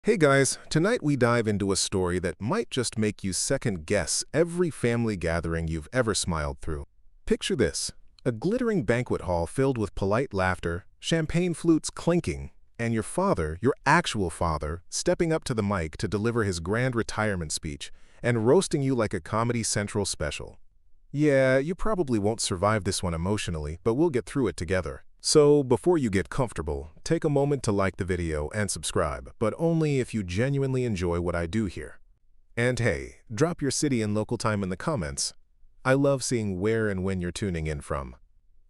Hey guys, tonight we dive into a story that might just make you second-guess every family gathering you've ever smiled through. Picture this, a glittering banquet hall filled with polite laughter, champagne flutes clinking, and your father, your actual father, stepping up to the mic to deliver his grand retirement speech and roasting you like a Comedy Central special. Yeah, you probably won't survive this one emotionally, but we'll get through it together. So, before you get comfortable, take a moment to like the video and subscribe, but only if you genuinely enjoy what I do here. And hey, drop your city and local time in the comments. I love seeing where and when you're tuning in from.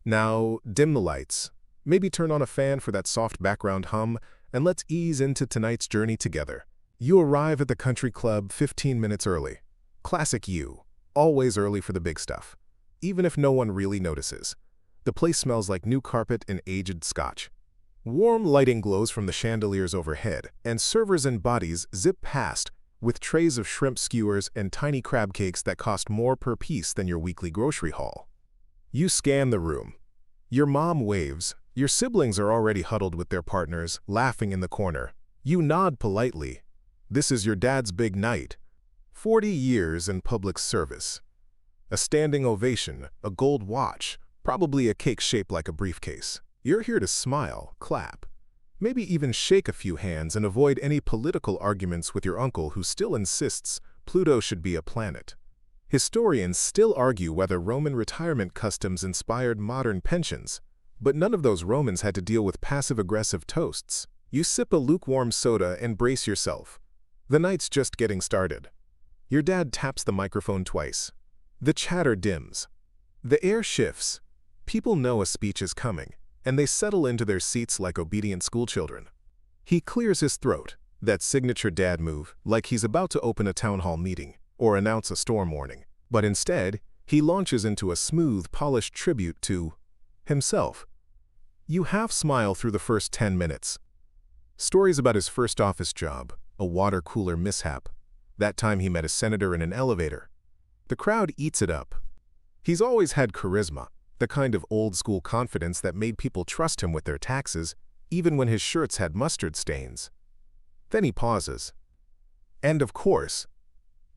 Now, dim the lights, maybe turn on a fan for that soft background hum, and let's ease into tonight's journey together. You arrive at the country club 15 minutes early. Classic you, always early for the big stuff, even if no one really notices. The place smells like new carpet and aged scotch. Warm lighting glows from the chandeliers overhead, and servers and bodies zip past with trays of shrimp skewers and tiny crab cakes that cost more per piece than your weekly grocery haul. You scan the room. Your mom waves. Your siblings are already huddled with their partners, laughing in the corner. You nod politely. This is your dad's big night. 40 years in public service. A standing ovation, a gold watch, probably a cake shaped like a briefcase. You're here to smile, clap, maybe even shake a few hands and avoid any political arguments with your uncle who still insists Pluto should be a planet. Historians still argue whether Roman retirement customs inspired modern pensions, but none of those Romans had to deal with passive-aggressive toasts. You sip a lukewarm soda and brace yourself. The night's just getting started. Your dad taps the microphone twice. The chatter dims. The air shifts. People know a speech is coming, and they settle into their seats like obedient schoolchildren. He clears his throat, that signature dad move, like he's about to open a town hall meeting or announce a storm warning. But instead, he launches into a smooth, polished tribute to himself. You half smile through the first 10 minutes. Stories about his first office job, a water cooler mishap, that time he met a senator in an elevator. The crowd eats it up. He's always had charisma, the kind of old-school confidence that made people trust him with their taxes, even when his shirts had mustard stains. Then he pauses. "And of course,"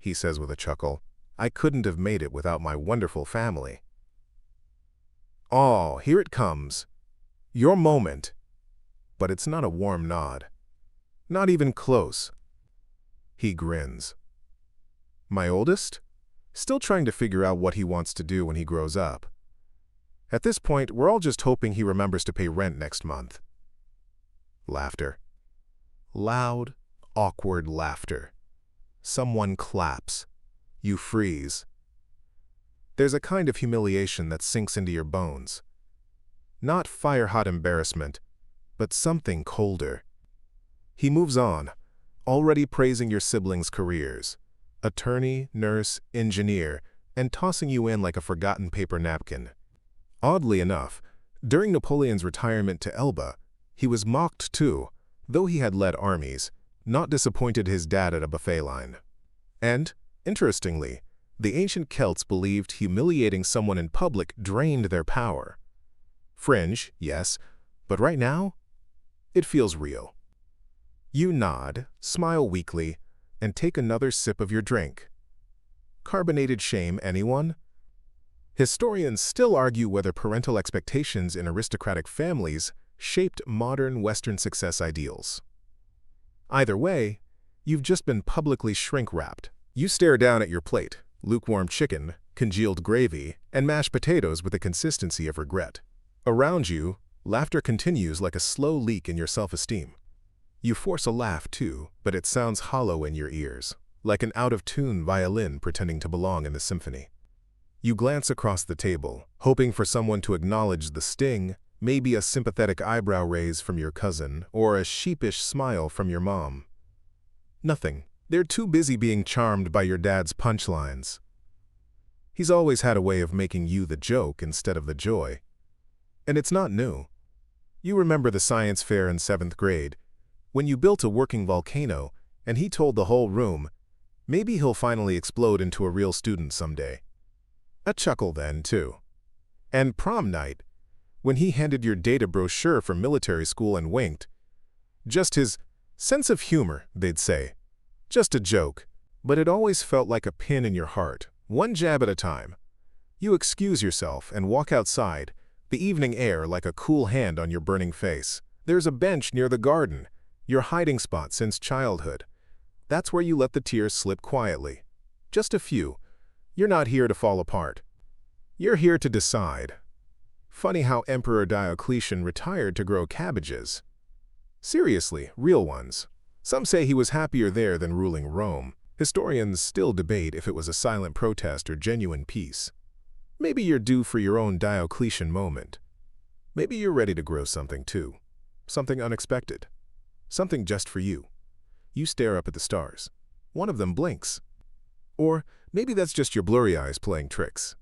he says with a chuckle, "I couldn't have made it without my wonderful family." Oh, here it comes. Your moment. But it's not a warm nod. Not even close. He grins. My oldest? Still trying to figure out what he wants to do when he grows up. At this point, we're all just hoping he remembers to pay rent next month. Laughter. Loud, awkward laughter. Someone claps. You freeze. There's a kind of humiliation that sinks into your bones. Not fire-hot embarrassment, but something colder. He moves on, already praising your siblings' careers. Attorney, nurse, engineer, and tossing you in like a forgotten paper napkin. Oddly enough, during Napoleon's retirement to Elba, he was mocked too, though he had led armies, not disappointed his dad at a buffet line. And, interestingly, the ancient Celts believed humiliating someone in public drained their power. Fringe, yes, but right now, it feels real. You nod, smile weakly, and take another sip of your drink. Carbonated shame, anyone? Historians still argue whether parental expectations in aristocratic families shaped modern Western success ideals. Either way, you've just been publicly shrink-wrapped. You stare down at your plate, lukewarm chicken, congealed gravy, and mashed potatoes with the consistency of regret. Around you, laughter continues like a slow leak in your self-esteem. You force a laugh too, but it sounds hollow in your ears, like an out-of-tune violin pretending to belong in the symphony. You glance across the table, hoping for someone to acknowledge the sting, maybe a sympathetic eyebrow raise from your cousin, or a sheepish smile from your mom. Nothing. They're too busy being charmed by your dad's punchlines. He's always had a way of making you the joke instead of the joy. And it's not new. You remember the science fair in 7th grade, when you built a working volcano, and he told the whole room, maybe he'll finally explode into a real student someday. A chuckle then, too. And prom night, when he handed your data brochure from military school and winked, just his Sense of humor, they'd say. Just a joke. But it always felt like a pin in your heart, one jab at a time. You excuse yourself and walk outside, the evening air like a cool hand on your burning face. There's a bench near the garden, your hiding spot since childhood. That's where you let the tears slip quietly. Just a few. You're not here to fall apart. You're here to decide. Funny how Emperor Diocletian retired to grow cabbages. Seriously, real ones. Some say he was happier there than ruling Rome. Historians still debate if it was a silent protest or genuine peace. Maybe you're due for your own Diocletian moment. Maybe you're ready to grow something too. Something unexpected. Something just for you. You stare up at the stars. One of them blinks. Or maybe that's just your blurry eyes playing tricks.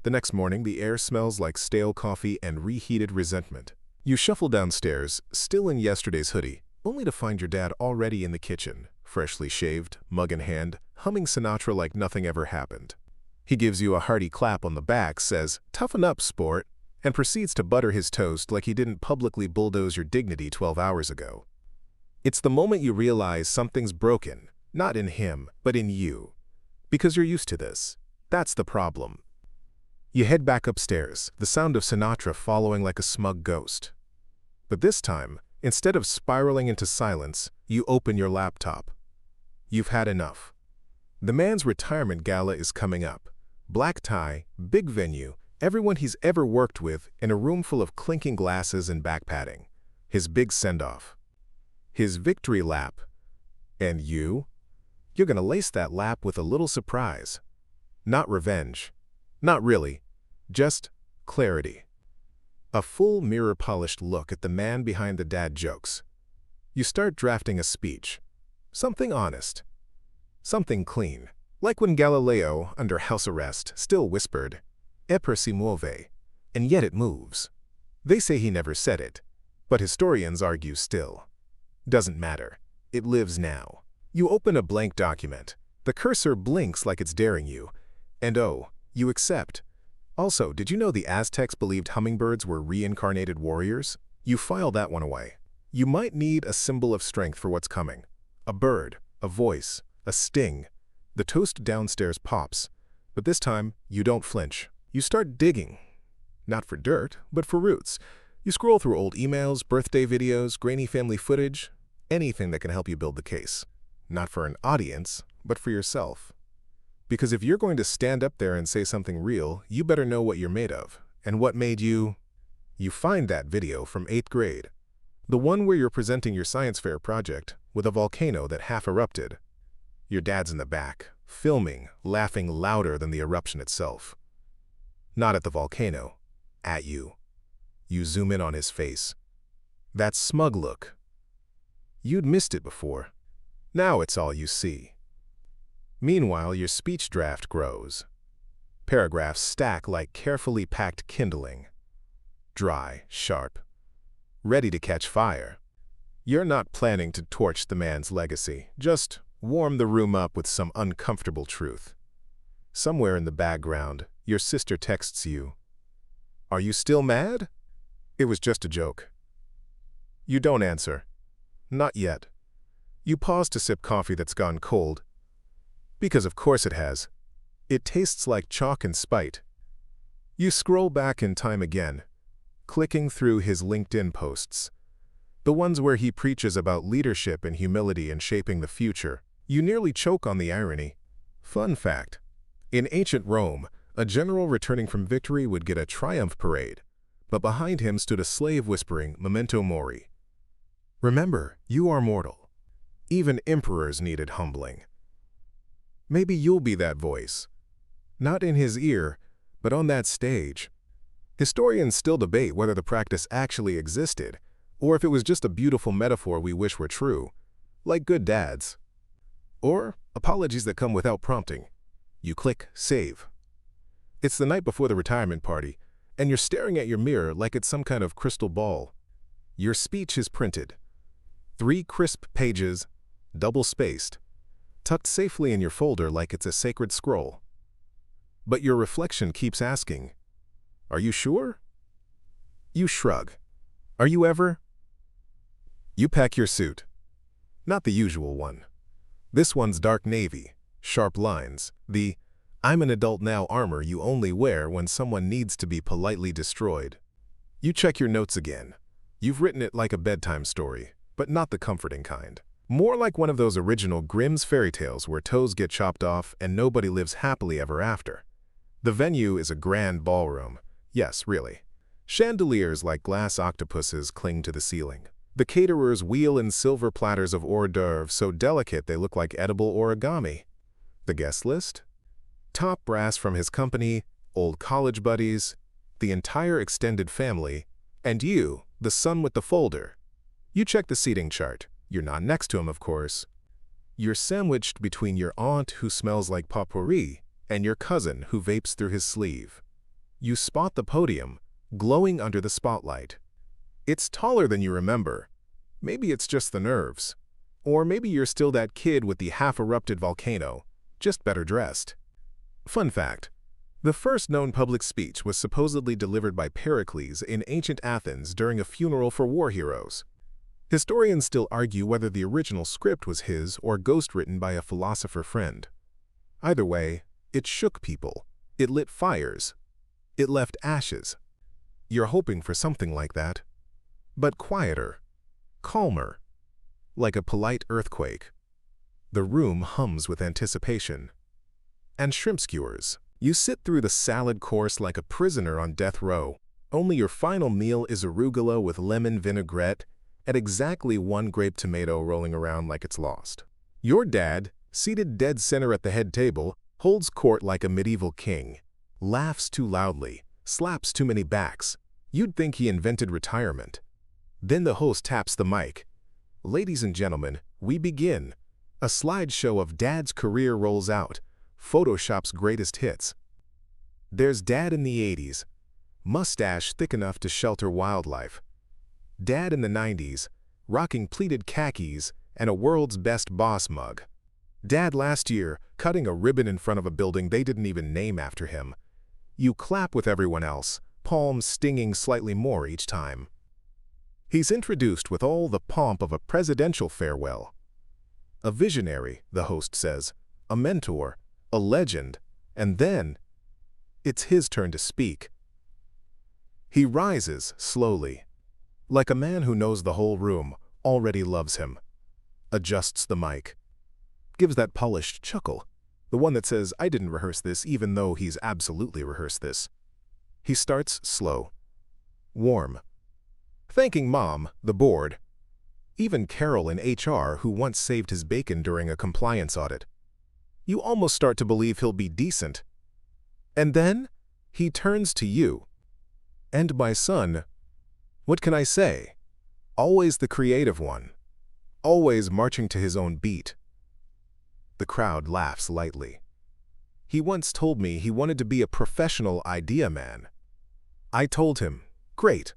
The next morning, the air smells like stale coffee and reheated resentment. You shuffle downstairs, still in yesterday's hoodie, only to find your dad already in the kitchen, freshly shaved, mug in hand, humming Sinatra like nothing ever happened. He gives you a hearty clap on the back, says, "Toughen up, sport," and proceeds to butter his toast like he didn't publicly bulldoze your dignity 12 hours ago. It's the moment you realize something's broken, not in him, but in you. Because you're used to this. That's the problem. You head back upstairs, the sound of Sinatra following like a smug ghost. But this time, instead of spiraling into silence, you open your laptop. You've had enough. The man's retirement gala is coming up. Black tie, big venue, everyone he's ever worked with in a room full of clinking glasses and back padding. His big send-off. His victory lap. And you? You're gonna lace that lap with a little surprise. Not revenge. Not really. Just clarity. A full mirror-polished look at the man behind the dad jokes. You start drafting a speech. Something honest. Something clean. Like when Galileo, under house arrest, still whispered, "Eppur si muove," and yet it moves. They say he never said it, but historians argue still. Doesn't matter. It lives now. You open a blank document. The cursor blinks like it's daring you. And oh, you accept. Also, did you know the Aztecs believed hummingbirds were reincarnated warriors? You file that one away. You might need a symbol of strength for what's coming. A bird, a voice, a sting. The toast downstairs pops. But this time, you don't flinch. You start digging. Not for dirt, but for roots. You scroll through old emails, birthday videos, grainy family footage, anything that can help you build the case. Not for an audience, but for yourself. Because if you're going to stand up there and say something real, you better know what you're made of. And what made you? You find that video from 8th grade. The one where you're presenting your science fair project with a volcano that half erupted. Your dad's in the back, filming, laughing louder than the eruption itself. Not at the volcano, at you. You zoom in on his face. That smug look. You'd missed it before. Now it's all you see. Meanwhile, your speech draft grows. Paragraphs stack like carefully packed kindling. Dry, sharp, ready to catch fire. You're not planning to torch the man's legacy, just warm the room up with some uncomfortable truth. Somewhere in the background, your sister texts you. "Are you still mad?" It was just a joke. You don't answer. Not yet. You pause to sip coffee that's gone cold. Because of course it has. It tastes like chalk and spite. You scroll back in time again, clicking through his LinkedIn posts. The ones where he preaches about leadership and humility in shaping the future. You nearly choke on the irony. Fun fact. In ancient Rome, a general returning from victory would get a triumph parade, but behind him stood a slave whispering, "Memento mori." Remember, you are mortal. Even emperors needed humbling. Maybe you'll be that voice. Not in his ear, but on that stage. Historians still debate whether the practice actually existed, or if it was just a beautiful metaphor we wish were true, like good dads. Or apologies that come without prompting. You click save. It's the night before the retirement party, and you're staring at your mirror like it's some kind of crystal ball. Your speech is printed. 3 crisp pages, double-spaced, tucked safely in your folder like it's a sacred scroll. But your reflection keeps asking, "Are you sure?" You shrug. Are you ever? You pack your suit. Not the usual one. This one's dark navy, sharp lines, the "I'm an adult now" armor you only wear when someone needs to be politely destroyed. You check your notes again. You've written it like a bedtime story, but not the comforting kind. More like one of those original Grimm's fairy tales where toes get chopped off and nobody lives happily ever after. The venue is a grand ballroom. Yes, really. Chandeliers like glass octopuses cling to the ceiling. The caterers wheel in silver platters of hors d'oeuvres so delicate they look like edible origami. The guest list? Top brass from his company, old college buddies, the entire extended family, and you, the son with the folder. You check the seating chart. You're not next to him, of course. You're sandwiched between your aunt who smells like potpourri and your cousin who vapes through his sleeve. You spot the podium, glowing under the spotlight. It's taller than you remember. Maybe it's just the nerves. Or maybe you're still that kid with the half-erupted volcano, just better dressed. Fun fact. The first known public speech was supposedly delivered by Pericles in ancient Athens during a funeral for war heroes. Historians still argue whether the original script was his or ghost-written by a philosopher friend. Either way, it shook people. It lit fires. It left ashes. You're hoping for something like that, but quieter, calmer, like a polite earthquake. The room hums with anticipation. And shrimp skewers. You sit through the salad course like a prisoner on death row, only your final meal is arugula with lemon vinaigrette and exactly one grape tomato rolling around like it's lost. Your dad, seated dead center at the head table, holds court like a medieval king, laughs too loudly, slaps too many backs. You'd think he invented retirement. Then the host taps the mic. Ladies and gentlemen, we begin. A slideshow of Dad's career rolls out, Photoshop's greatest hits. There's Dad in the 80s, mustache thick enough to shelter wildlife. Dad in the 90s, rocking pleated khakis and a world's best boss mug. Dad last year, cutting a ribbon in front of a building they didn't even name after him. You clap with everyone else, palms stinging slightly more each time. He's introduced with all the pomp of a presidential farewell. A visionary, the host says, a mentor, a legend, and then it's his turn to speak. He rises slowly, like a man who knows the whole room already loves him, adjusts the mic, gives that polished chuckle, the one that says, I didn't rehearse this even though he's absolutely rehearsed this. He starts slow, warm, thanking Mom, the board, even Carol in HR who once saved his bacon during a compliance audit. You almost start to believe he'll be decent. And then he turns to you. And my son, what can I say? Always the creative one, always marching to his own beat. The crowd laughs lightly. He once told me he wanted to be a professional idea man. I told him, great.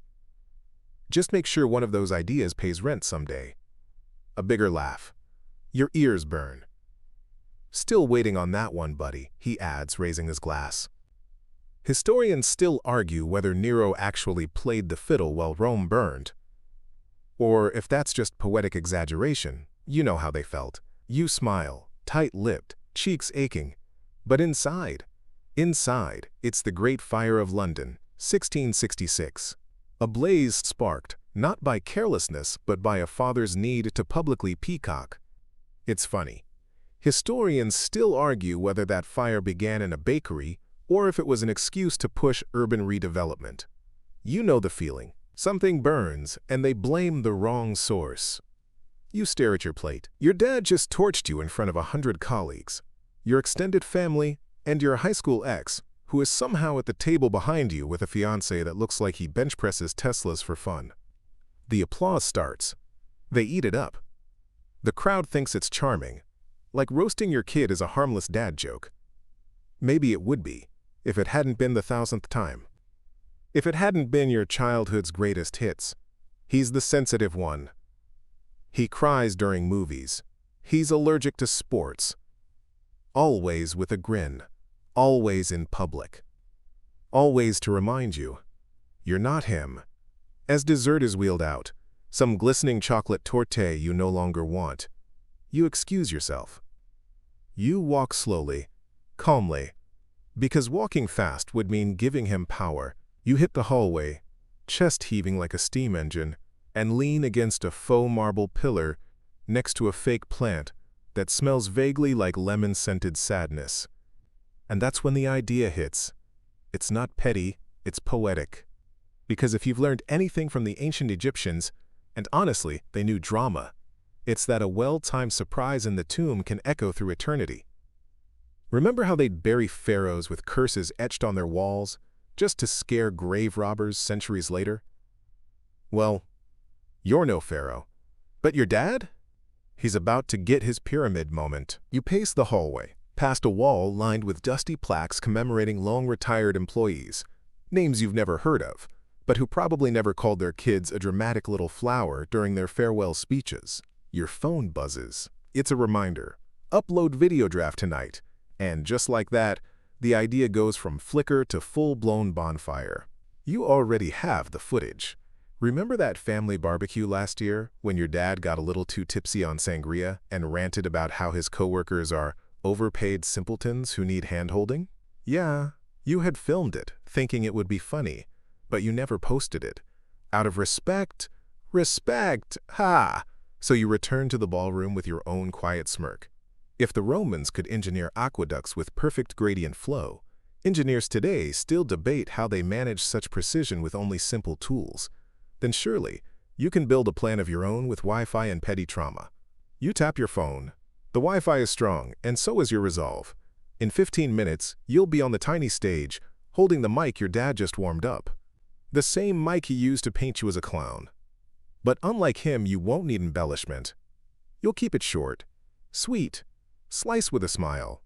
Just make sure one of those ideas pays rent someday. A bigger laugh. Your ears burn. Still waiting on that one, buddy, he adds, raising his glass. Historians still argue whether Nero actually played the fiddle while Rome burned. Or if that's just poetic exaggeration, you know how they felt. You smile, tight-lipped, cheeks aching. But inside, it's the Great Fire of London, 1666. A blaze sparked, not by carelessness, but by a father's need to publicly peacock. It's funny. Historians still argue whether that fire began in a bakery or if it was an excuse to push urban redevelopment. You know the feeling. Something burns, and they blame the wrong source. You stare at your plate. Your dad just torched you in front of 100 colleagues, your extended family, and your high school ex, who is somehow at the table behind you with a fiancé that looks like he bench presses Teslas for fun. The applause starts. They eat it up. The crowd thinks it's charming, like roasting your kid is a harmless dad joke. Maybe it would be, if it hadn't been the 1000th time. If it hadn't been your childhood's greatest hits. He's the sensitive one. He cries during movies. He's allergic to sports. Always with a grin. Always in public. Always to remind you, you're not him. As dessert is wheeled out, some glistening chocolate torte you no longer want, you excuse yourself. You walk slowly, calmly, because walking fast would mean giving him power. You hit the hallway, chest heaving like a steam engine, and lean against a faux marble pillar next to a fake plant that smells vaguely like lemon-scented sadness. And that's when the idea hits. It's not petty, it's poetic. Because if you've learned anything from the ancient Egyptians, and honestly, they knew drama, it's that a well-timed surprise in the tomb can echo through eternity. Remember how they'd bury pharaohs with curses etched on their walls, just to scare grave robbers centuries later? Well, you're no pharaoh. But your dad? He's about to get his pyramid moment. You pace the hallway, past a wall lined with dusty plaques commemorating long-retired employees, names you've never heard of, but who probably never called their kids a dramatic little flower during their farewell speeches. Your phone buzzes. It's a reminder. Upload video draft tonight. And just like that, the idea goes from flicker to full-blown bonfire. You already have the footage. Remember that family barbecue last year when your dad got a little too tipsy on sangria and ranted about how his coworkers are overpaid simpletons who need hand-holding? Yeah, you had filmed it, thinking it would be funny, but you never posted it. Out of respect, ha! So you returned to the ballroom with your own quiet smirk. If the Romans could engineer aqueducts with perfect gradient flow, engineers today still debate how they manage such precision with only simple tools. Then surely, you can build a plan of your own with Wi-Fi and petty trauma. You tap your phone. The Wi-Fi is strong, and so is your resolve. In 15 minutes, you'll be on the tiny stage, holding the mic your dad just warmed up. The same mic he used to paint you as a clown. But unlike him, you won't need embellishment. You'll keep it short, sweet, slice with a smile.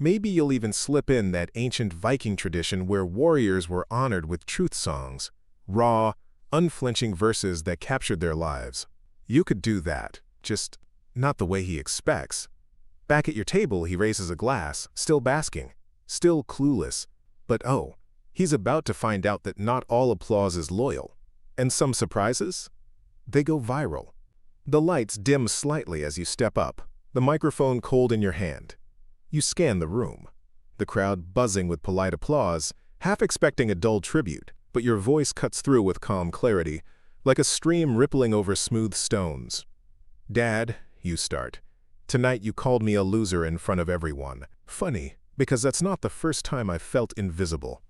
Maybe you'll even slip in that ancient Viking tradition where warriors were honored with truth songs, raw, unflinching verses that captured their lives. You could do that, just not the way he expects. Back at your table, he raises a glass, still basking, still clueless. But oh, he's about to find out that not all applause is loyal. And some surprises? They go viral. The lights dim slightly as you step up, the microphone cold in your hand. You scan the room, the crowd buzzing with polite applause, half expecting a dull tribute, but your voice cuts through with calm clarity, like a stream rippling over smooth stones. "Dad," you start, "tonight you called me a loser in front of everyone. Funny, because that's not the first time I've felt invisible."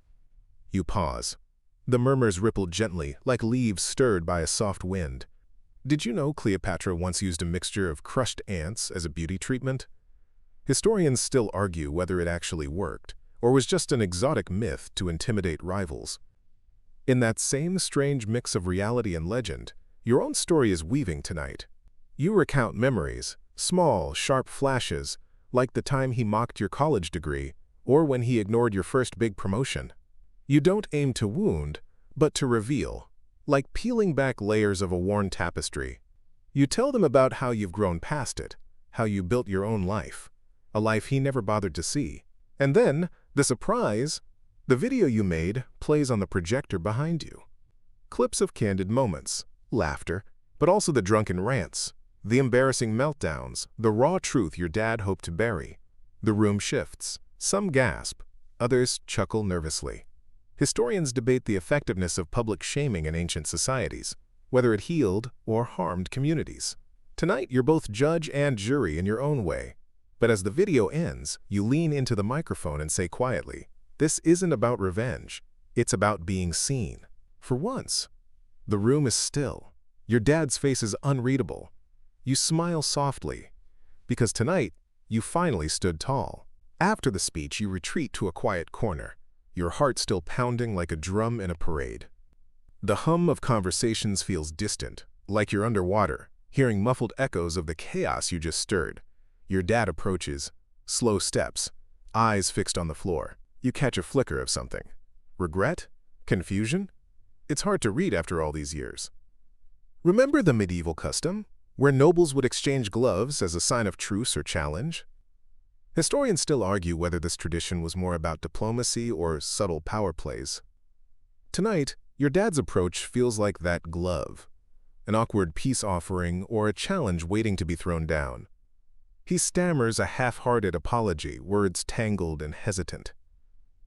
You pause. The murmurs ripple gently, like leaves stirred by a soft wind. Did you know Cleopatra once used a mixture of crushed ants as a beauty treatment? Historians still argue whether it actually worked, or was just an exotic myth to intimidate rivals. In that same strange mix of reality and legend, your own story is weaving tonight. You recount memories, small, sharp flashes, like the time he mocked your college degree, or when he ignored your first big promotion. You don't aim to wound, but to reveal, like peeling back layers of a worn tapestry. You tell them about how you've grown past it, how you built your own life, a life he never bothered to see. And then, the surprise, the video you made plays on the projector behind you. Clips of candid moments, laughter, but also the drunken rants, the embarrassing meltdowns, the raw truth your dad hoped to bury. The room shifts. Some gasp, others chuckle nervously. Historians debate the effectiveness of public shaming in ancient societies, whether it healed or harmed communities. Tonight, you're both judge and jury in your own way. But as the video ends, you lean into the microphone and say quietly, "This isn't about revenge. It's about being seen." For once, the room is still. Your dad's face is unreadable. You smile softly, because tonight, you finally stood tall. After the speech, you retreat to a quiet corner, your heart still pounding like a drum in a parade. The hum of conversations feels distant, like you're underwater, hearing muffled echoes of the chaos you just stirred. Your dad approaches, slow steps, eyes fixed on the floor. You catch a flicker of something. Regret? Confusion? It's hard to read after all these years. Remember the medieval custom, where nobles would exchange gloves as a sign of truce or challenge? Historians still argue whether this tradition was more about diplomacy or subtle power plays. Tonight, your dad's approach feels like that glove, an awkward peace offering or a challenge waiting to be thrown down. He stammers a half-hearted apology, words tangled and hesitant.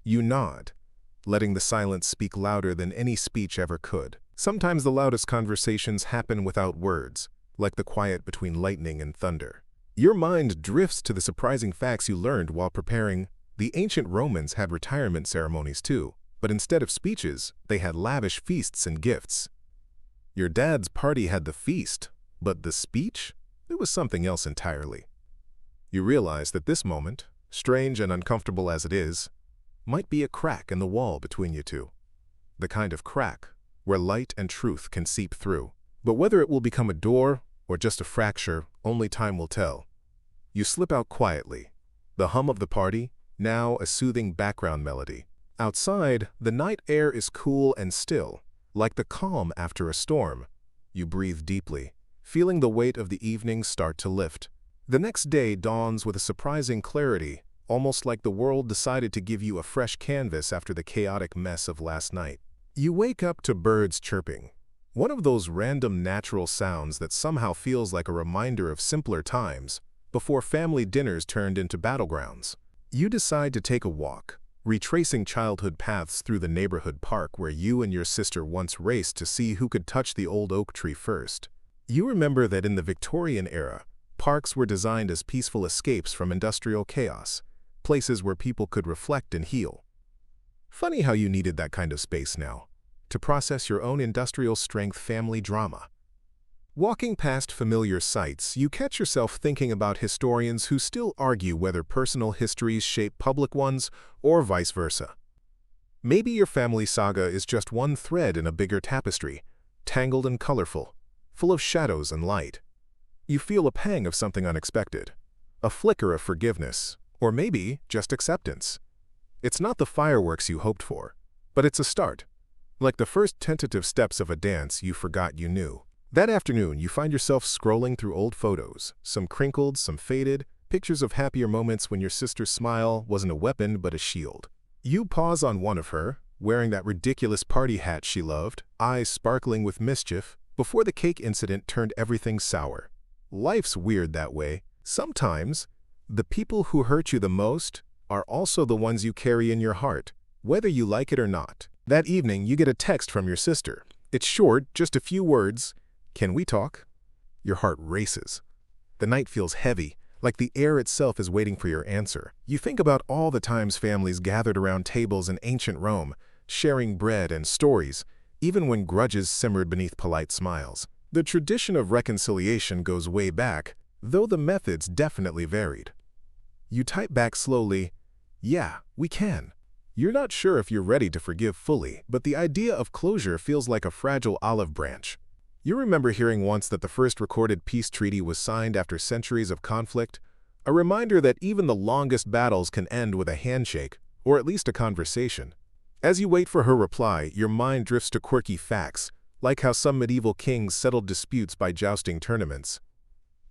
You nod, letting the silence speak louder than any speech ever could. Sometimes the loudest conversations happen without words, like the quiet between lightning and thunder. Your mind drifts to the surprising facts you learned while preparing. The ancient Romans had retirement ceremonies too, but instead of speeches, they had lavish feasts and gifts. Your dad's party had the feast, but the speech? It was something else entirely. You realize that this moment, strange and uncomfortable as it is, might be a crack in the wall between you two. The kind of crack where light and truth can seep through. But whether it will become a door or just a fracture, only time will tell. You slip out quietly, the hum of the party, now a soothing background melody. Outside, the night air is cool and still, like the calm after a storm. You breathe deeply, feeling the weight of the evening start to lift. The next day dawns with a surprising clarity, almost like the world decided to give you a fresh canvas after the chaotic mess of last night. You wake up to birds chirping, one of those random natural sounds that somehow feels like a reminder of simpler times, before family dinners turned into battlegrounds. You decide to take a walk, retracing childhood paths through the neighborhood park where you and your sister once raced to see who could touch the old oak tree first. You remember that in the Victorian era, parks were designed as peaceful escapes from industrial chaos, places where people could reflect and heal. Funny how you needed that kind of space now, to process your own industrial strength family drama. Walking past familiar sights, you catch yourself thinking about historians who still argue whether personal histories shape public ones or vice versa. Maybe your family saga is just one thread in a bigger tapestry, tangled and colorful, full of shadows and light. You feel a pang of something unexpected, a flicker of forgiveness, or maybe just acceptance. It's not the fireworks you hoped for, but it's a start, like the first tentative steps of a dance you forgot you knew. That afternoon, you find yourself scrolling through old photos, some crinkled, some faded, pictures of happier moments when your sister's smile wasn't a weapon but a shield. You pause on one of her, wearing that ridiculous party hat she loved, eyes sparkling with mischief, before the cake incident turned everything sour. Life's weird that way. Sometimes, the people who hurt you the most are also the ones you carry in your heart, whether you like it or not. That evening, you get a text from your sister. It's short, just a few words. Can we talk? Your heart races. The night feels heavy, like the air itself is waiting for your answer. You think about all the times families gathered around tables in ancient Rome, sharing bread and stories, even when grudges simmered beneath polite smiles. The tradition of reconciliation goes way back, though the methods definitely varied. You type back slowly, "Yeah, we can." You're not sure if you're ready to forgive fully, but the idea of closure feels like a fragile olive branch. You remember hearing once that the first recorded peace treaty was signed after centuries of conflict, a reminder that even the longest battles can end with a handshake, or at least a conversation. As you wait for her reply, your mind drifts to quirky facts, like how some medieval kings settled disputes by jousting tournaments.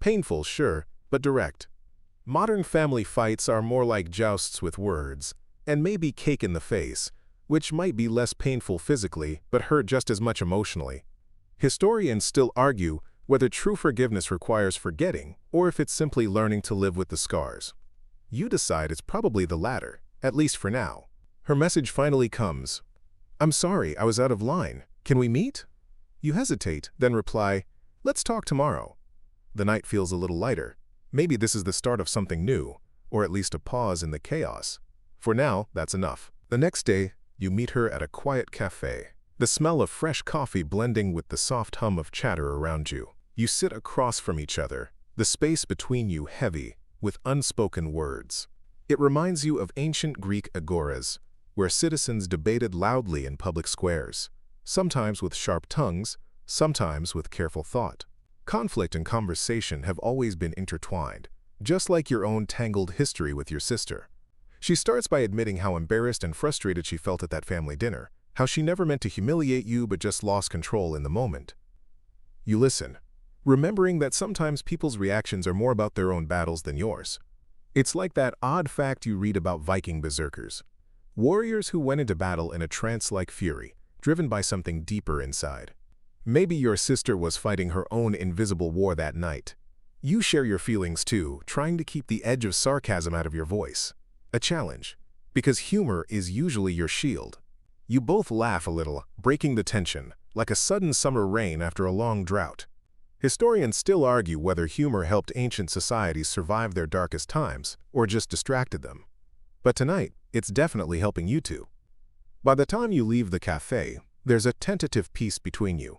Painful, sure, but direct. Modern family fights are more like jousts with words, and maybe cake in the face, which might be less painful physically but hurt just as much emotionally. Historians still argue whether true forgiveness requires forgetting or if it's simply learning to live with the scars. You decide it's probably the latter, at least for now. Her message finally comes. "I'm sorry, I was out of line. Can we meet?" You hesitate, then reply, "Let's talk tomorrow." The night feels a little lighter. Maybe this is the start of something new, or at least a pause in the chaos. For now, that's enough. The next day, you meet her at a quiet cafe, the smell of fresh coffee blending with the soft hum of chatter around you. You sit across from each other, the space between you heavy with unspoken words. It reminds you of ancient Greek agoras, where citizens debated loudly in public squares, sometimes with sharp tongues, sometimes with careful thought. Conflict and conversation have always been intertwined, just like your own tangled history with your sister. She starts by admitting how embarrassed and frustrated she felt at that family dinner, how she never meant to humiliate you but just lost control in the moment. You listen, remembering that sometimes people's reactions are more about their own battles than yours. It's like that odd fact you read about Viking berserkers, warriors who went into battle in a trance-like fury, driven by something deeper inside. Maybe your sister was fighting her own invisible war that night. You share your feelings too, trying to keep the edge of sarcasm out of your voice. A challenge, because humor is usually your shield. You both laugh a little, breaking the tension, like a sudden summer rain after a long drought. Historians still argue whether humor helped ancient societies survive their darkest times, or just distracted them. But tonight, it's definitely helping you two. By the time you leave the cafe, there's a tentative peace between you.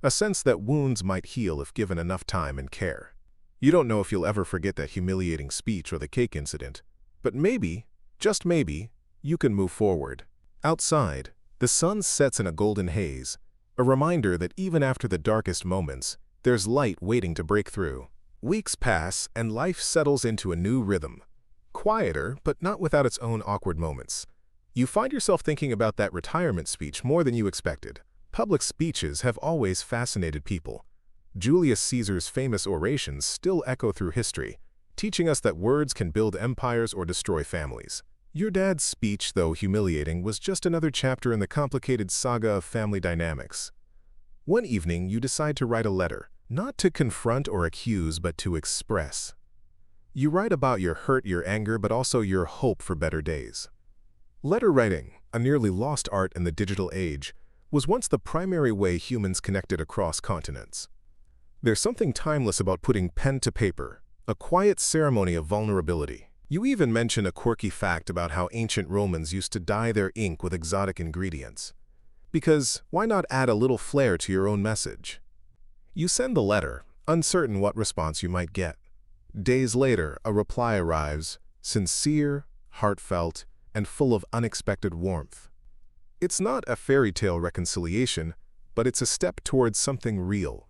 A sense that wounds might heal if given enough time and care. You don't know if you'll ever forget that humiliating speech or the cake incident, but maybe, just maybe, you can move forward. Outside, the sun sets in a golden haze, a reminder that even after the darkest moments, there's light waiting to break through. Weeks pass and life settles into a new rhythm. Quieter, but not without its own awkward moments. You find yourself thinking about that retirement speech more than you expected. Public speeches have always fascinated people. Julius Caesar's famous orations still echo through history, teaching us that words can build empires or destroy families. Your dad's speech, though humiliating, was just another chapter in the complicated saga of family dynamics. One evening, you decide to write a letter, not to confront or accuse, but to express. You write about your hurt, your anger, but also your hope for better days. Letter writing, a nearly lost art in the digital age, was once the primary way humans connected across continents. There's something timeless about putting pen to paper, a quiet ceremony of vulnerability. You even mention a quirky fact about how ancient Romans used to dye their ink with exotic ingredients. Because why not add a little flair to your own message? You send the letter, uncertain what response you might get. Days later, a reply arrives, sincere, heartfelt, and full of unexpected warmth. It's not a fairy tale reconciliation, but it's a step towards something real.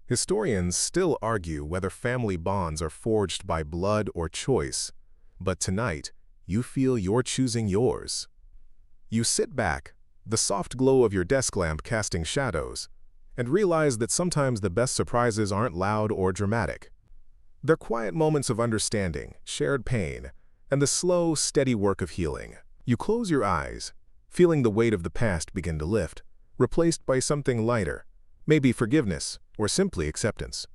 Historians still argue whether family bonds are forged by blood or choice, but tonight, you feel you're choosing yours. You sit back, the soft glow of your desk lamp casting shadows, and realize that sometimes the best surprises aren't loud or dramatic. They're quiet moments of understanding, shared pain, and the slow, steady work of healing. You close your eyes, feeling the weight of the past begin to lift, replaced by something lighter, maybe forgiveness or simply acceptance.